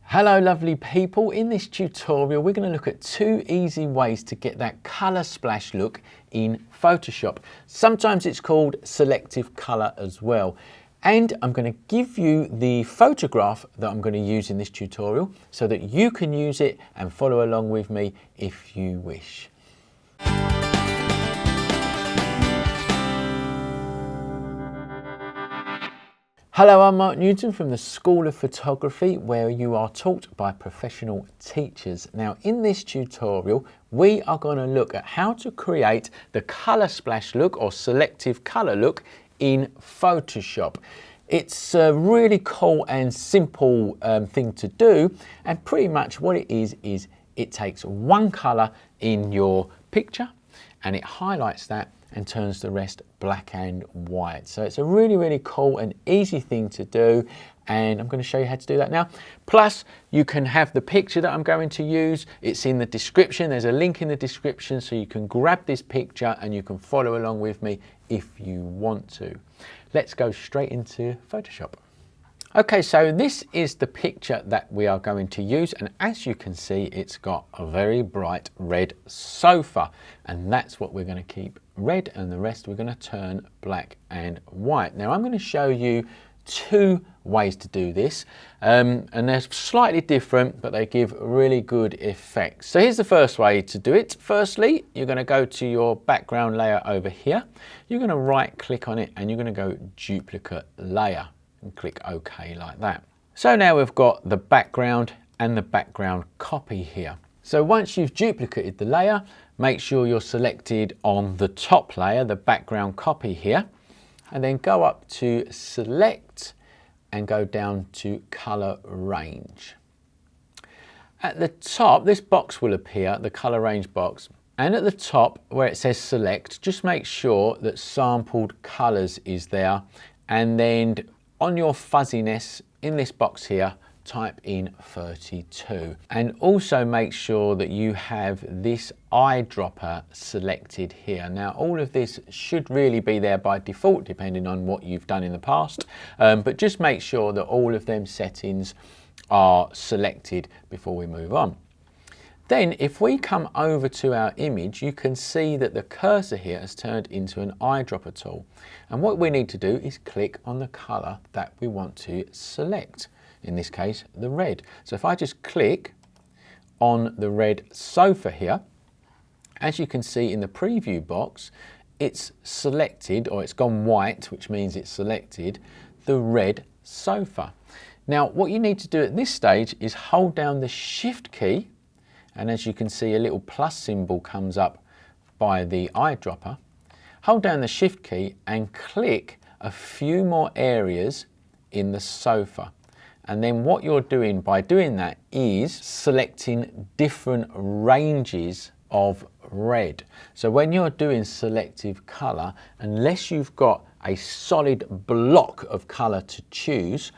Hello lovely people, in this tutorial we're going to look at two easy ways to get that colour splash look in Photoshop. Sometimes it's called selective colour as well. And I'm going to give you the photograph that I'm going to use in this tutorial so that you can use it and follow along with me if you wish. Hello, I'm Mark Newton from the School of Photography, where you are taught by professional teachers. Now, in this tutorial, we are going to look at how to create the colour splash look or selective colour look in Photoshop. It's a really cool and simple thing to do, and pretty much what it is it takes one colour in your picture and it highlights that and turns the rest black and white. So it's a really cool and easy thing to do, and I'm going to show you how to do that now. Plus you can have the picture that I'm going to use. It's in the description. There's a link in the description so you can grab this picture and you can follow along with me if you want to. Let's go straight into Photoshop. Okay, so this is the picture that we are going to use, and as you can see it's got a very bright red sofa, and that's what we're going to keep red, and the rest we're going to turn black and white. Now I'm going to show you two ways to do this, and they're slightly different but they give really good effects. So here's the first way to do it. Firstly, you're going to go to your background layer over here. You're going to right click on it and you're going to go duplicate layer and click OK like that. So now we've got the background and the background copy here. So once you've duplicated the layer, make sure you're selected on the top layer, the background copy here, and then go up to select and go down to color range. At the top, this box will appear, the color range box, and at the top where it says select, just make sure that sampled colors is there, and then on your fuzziness in this box here, type in 32, and also make sure that you have this eyedropper selected here. Now all of this should really be there by default depending on what you've done in the past, but just make sure that all of them settings are selected before we move on. Then if we come over to our image, you can see that the cursor here has turned into an eyedropper tool, and what we need to do is click on the color that we want to select. In this case, the red. So if I just click on the red sofa here, as you can see in the preview box, it's selected, or it's gone white, which means it's selected the red sofa. Now what you need to do at this stage is hold down the shift key, and as you can see a little plus symbol comes up by the eyedropper. Hold down the shift key and click a few more areas in the sofa. And then what you're doing by doing that is selecting different ranges of red. So when you're doing selective color, unless you've got a solid block of color to choose,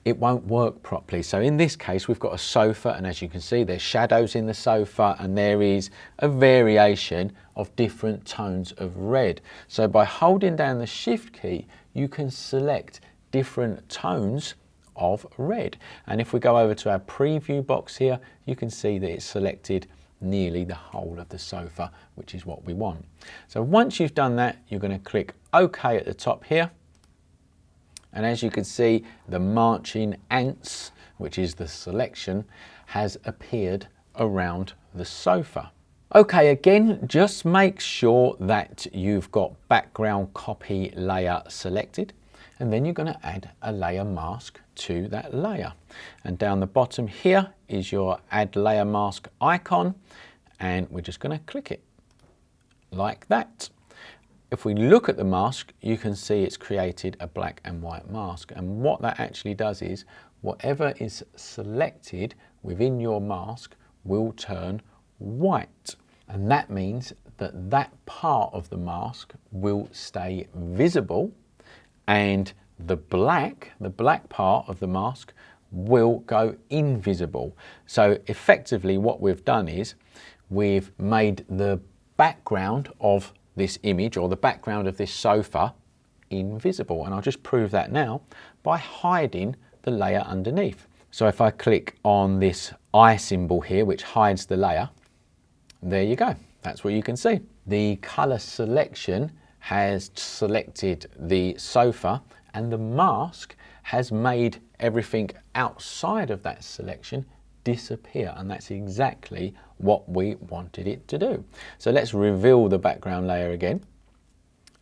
it won't work properly. So in this case, we've got a sofa, and as you can see, there's shadows in the sofa, and there is a variation of different tones of red. So by holding down the shift key, you can select different tones of red. And if we go over to our preview box here, you can see that it's selected nearly the whole of the sofa, which is what we want. So once you've done that, you're going to click OK at the top here. And as you can see, the marching ants, which is the selection, has appeared around the sofa. Okay, again, just make sure that you've got background copy layer selected, and then you're going to add a layer mask to that layer. And down the bottom here is your add layer mask icon, and we're just going to click it like that. If we look at the mask, you can see it's created a black and white mask, and what that actually does is whatever is selected within your mask will turn white, and that means that that part of the mask will stay visible, and the black part of the mask will go invisible. So effectively what we've done is we've made the background of this image, or the background of this sofa, invisible. And I'll just prove that now by hiding the layer underneath. So if I click on this eye symbol here, which hides the layer, there you go. That's what you can see. The color selection has selected the sofa, and the mask has made everything outside of that selection disappear, and that's exactly what we wanted it to do. So let's reveal the background layer again,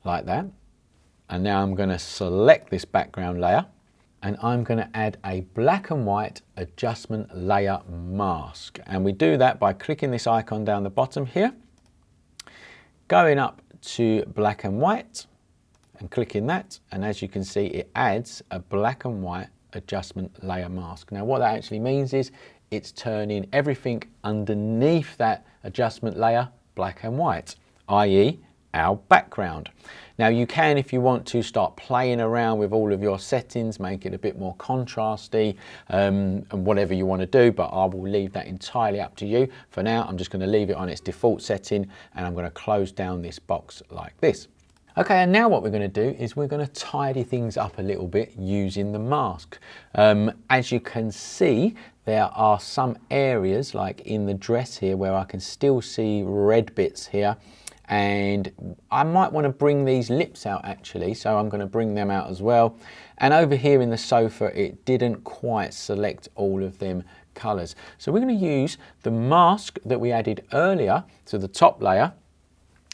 like that. And now I'm going to select this background layer, and I'm going to add a black and white adjustment layer mask. And we do that by clicking this icon down the bottom here, going up to black and white and clicking that, and as you can see, it adds a black and white adjustment layer mask. Now what that actually means is it's turning everything underneath that adjustment layer black and white, i.e. our background. Now you can, if you want to, start playing around with all of your settings, make it a bit more contrasty, and whatever you want to do, but I will leave that entirely up to you. For now, I'm just going to leave it on its default setting, and I'm going to close down this box like this. Okay, and now what we're going to do is we're going to tidy things up a little bit using the mask. As you can see, there are some areas, like in the dress here, where I can still see red bits here, and I might want to bring these lips out actually, so I'm going to bring them out as well. And over here in the sofa, it didn't quite select all of them colours. So we're going to use the mask that we added earlier to the top layer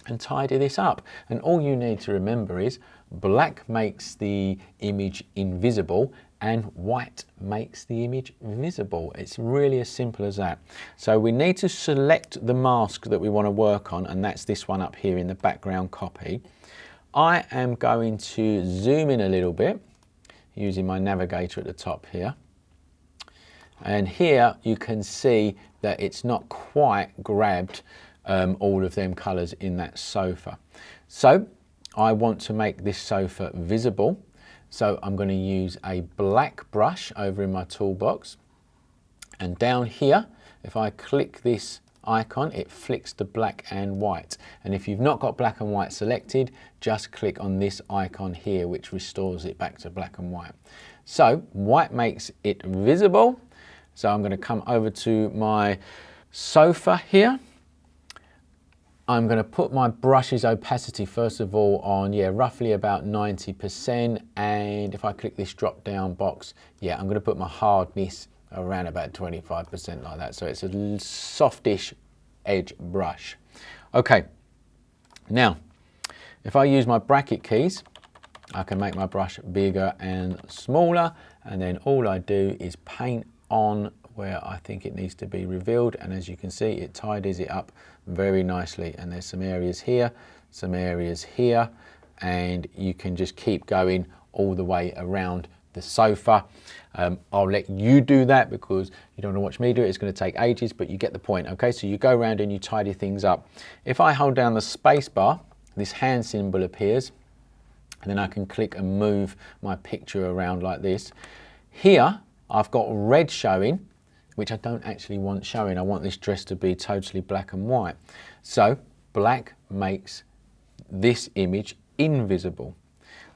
and tidy this up. And all you need to remember is black makes the image invisible and white makes the image visible. It's really as simple as that. So we need to select the mask that we want to work on, and that's this one up here in the background copy. I am going to zoom in a little bit using my navigator at the top here. And here you can see that it's not quite grabbed all of them colours in that sofa. So I want to make this sofa visible. So I'm going to use a black brush over in my toolbox. And down here, if I click this icon, it flicks to black and white. And if you've not got black and white selected, just click on this icon here, which restores it back to black and white. So white makes it visible. So I'm going to come over to my sofa here. I'm going to put my brush's opacity first of all on, roughly about 90%. And if I click this drop down box, I'm going to put my hardness around about 25% like that. So it's a softish edge brush. Okay, now if I use my bracket keys, I can make my brush bigger and smaller. And then all I do is paint on where I think it needs to be revealed, and as you can see, it tidies it up very nicely. And there's some areas here, and you can just keep going all the way around the sofa. I'll let you do that because you don't want to watch me do it. It's going to take ages, but you get the point. Okay, so you go around and you tidy things up. If I hold down the space bar, this hand symbol appears, and then I can click and move my picture around like this. Here I've got red showing, which I don't actually want showing. I want this dress to be totally black and white. So black makes this image invisible.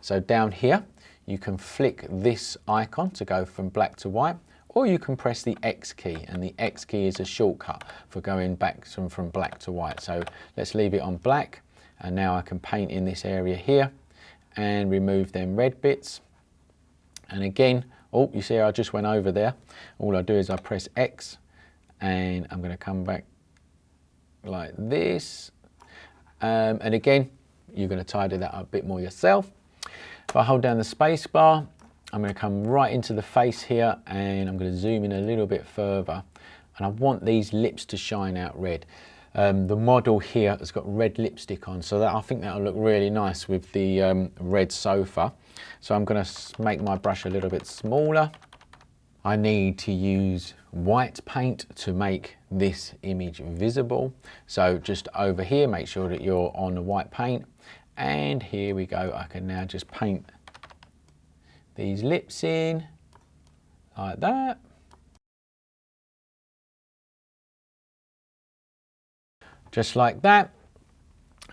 So down here, you can flick this icon to go from black to white, or you can press the X key, and the X key is a shortcut for going back from black to white. So let's leave it on black, and now I can paint in this area here and remove them red bits. And again, oh, you see I just went over there. All I do is I press X, and I'm going to come back like this. And again, you're going to tidy that up a bit more yourself. If I hold down the space bar, I'm going to come right into the face here, and I'm going to zoom in a little bit further. And I want these lips to shine out red. The model here has got red lipstick on, so that I think that'll look really nice with the red sofa. So I'm going to make my brush a little bit smaller. I need to use white paint to make this image visible. So just over here, make sure that you're on the white paint. And here we go. I can now just paint these lips in like that. Just like that.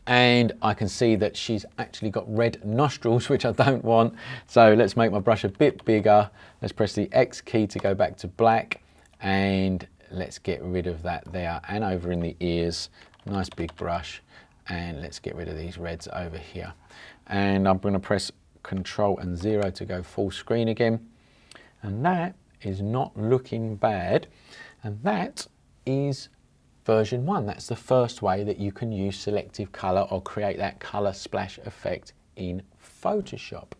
And I can see that she's actually got red nostrils, which I don't want. So let's make my brush a bit bigger. Let's press the X key to go back to black, and let's get rid of that there. And over in the ears, nice big brush. And let's get rid of these reds over here. And I'm gonna press Control and 0 to go full screen again. And that is not looking bad. And that is version 1. That's the first way that you can use selective colour or create that colour splash effect in Photoshop.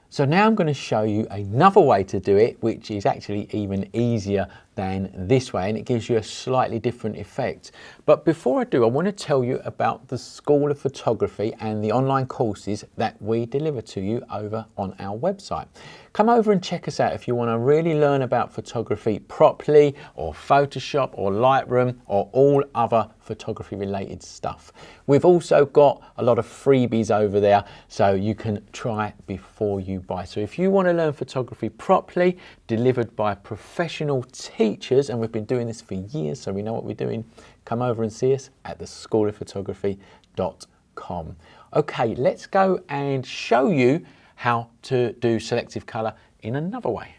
So now I'm going to show you another way to do it, which is actually even easier than this way, and it gives you a slightly different effect. But before I do, I want to tell you about the School of Photography and the online courses that we deliver to you over on our website. Come over and check us out if you want to really learn about photography properly, or Photoshop or Lightroom or all other photography related stuff. We've also got a lot of freebies over there, so you can try before you buy. So if you want to learn photography properly, delivered by professional teachers, and we've been doing this for years, so we know what we're doing, come over and see us at theschoolofphotography.com. Okay, let's go and show you how to do selective colour in another way.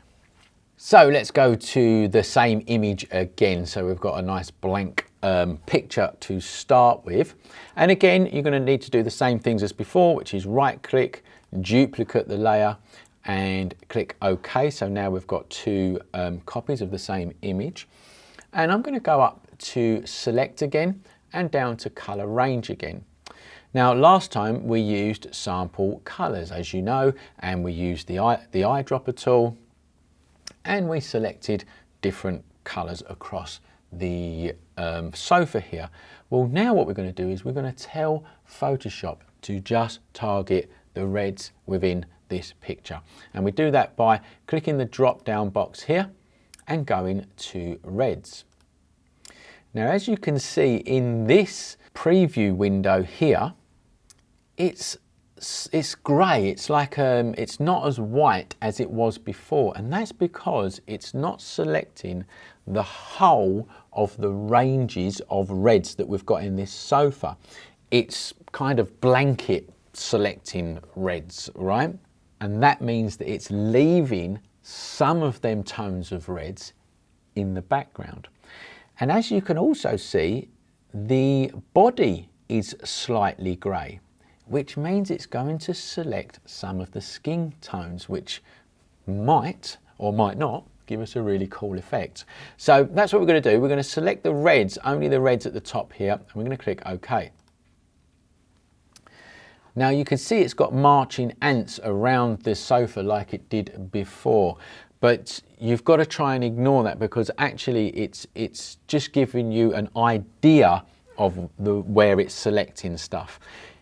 So let's go to the same image again. So we've got a nice blank picture to start with. And again, you're going to need to do the same things as before, which is right click, duplicate the layer, and click OK. So now we've got two copies of the same image. And I'm going to go up to select again and down to color range again. Now last time we used sample colors, as you know, and we used the eyedropper tool, and we selected different colors across the sofa here. Well, now what we're going to do is we're going to tell Photoshop to just target the reds within this picture. And we do that by clicking the drop down box here and going to reds. Now, as you can see in this preview window here, it's grey. It's like it's not as white as it was before, and that's because it's not selecting the whole of the ranges of reds that we've got in this sofa. It's kind of blanket selecting reds, right? And that means that it's leaving some of them tones of reds in the background. And as you can also see, the body is slightly grey, which means it's going to select some of the skin tones, which might or might not give us a really cool effect. So that's what we're going to do. We're going to select the reds, only the reds at the top here, and we're going to click OK. Now you can see it's got marching ants around the sofa like it did before, but you've got to try and ignore that, because actually it's just giving you an idea of where it's selecting stuff.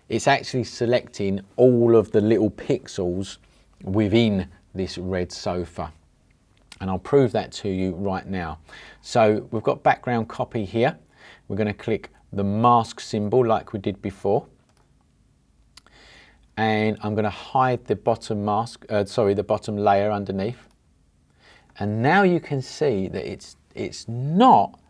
It's actually selecting all of the little pixels within this red sofa. And I'll prove that to you right now. So we've got background copy here. We're going to click the mask symbol like we did before. And I'm going to hide the bottom the bottom layer underneath. And now you can see that it's not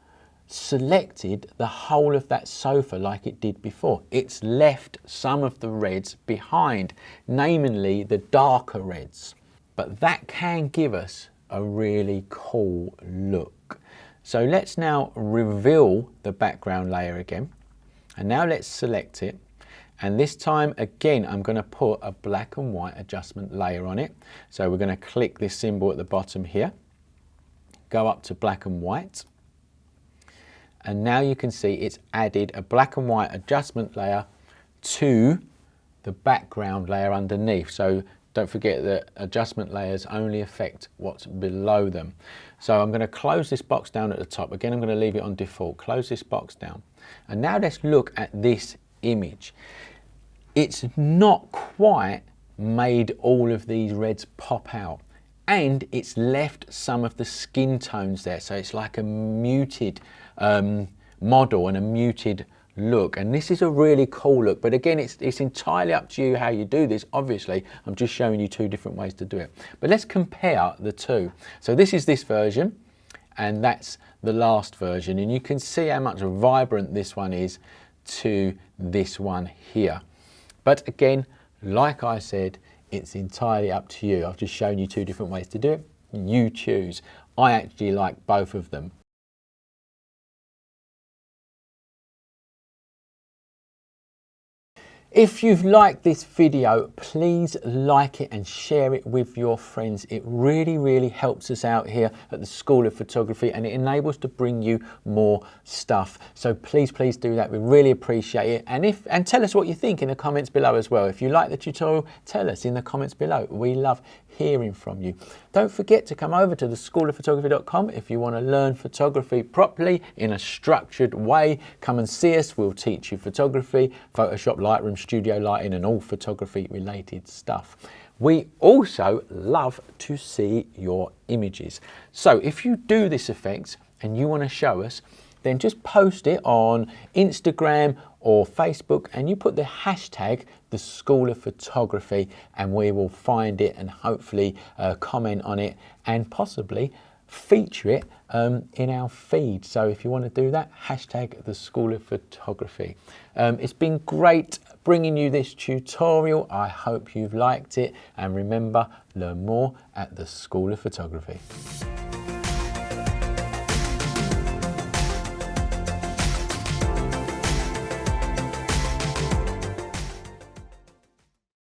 selected the whole of that sofa like it did before. It's left some of the reds behind, namely the darker reds. But that can give us a really cool look. So let's now reveal the background layer again. And now let's select it. And this time, again, I'm going to put a black and white adjustment layer on it. So we're going to click this symbol at the bottom here, go up to black and white. And now you can see it's added a black and white adjustment layer to the background layer underneath. So don't forget that adjustment layers only affect what's below them. So I'm going to close this box down at the top. Again, I'm going to leave it on default. Close this box down. And now let's look at this image. It's not quite made all of these reds pop out, and it's left some of the skin tones there. So it's like a muted model and a muted look, and this is a really cool look. But again, it's entirely up to you how you do this. Obviously, I'm just showing you two different ways to do it. But let's compare the two. So this is this version, and that's the last version, and you can see how much vibrant this one is to this one here. But again, like I said, it's entirely up to you. I've just shown you two different ways to do it. You choose. I actually like both of them. If you've liked this video, please like it and share it with your friends. It really, really helps us out here at the School of Photography, and it enables to bring you more stuff. So please, please do that. We really appreciate it. And tell us what you think in the comments below as well. If you like the tutorial, tell us in the comments below. We love hearing from you. Don't forget to come over to theschoolofphotography.com if you want to learn photography properly in a structured way. Come and see us. We'll teach you photography, Photoshop, Lightroom, studio lighting, and all photography related stuff. We also love to see your images. So if you do this effect and you want to show us, then just post it on Instagram or Facebook and you put the hashtag the School of Photography, and we will find it and hopefully comment on it and possibly feature it in our feed. So if you want to do that, hashtag the School of Photography. It's been great bringing you this tutorial. I hope you've liked it, and remember, learn more at the School of Photography.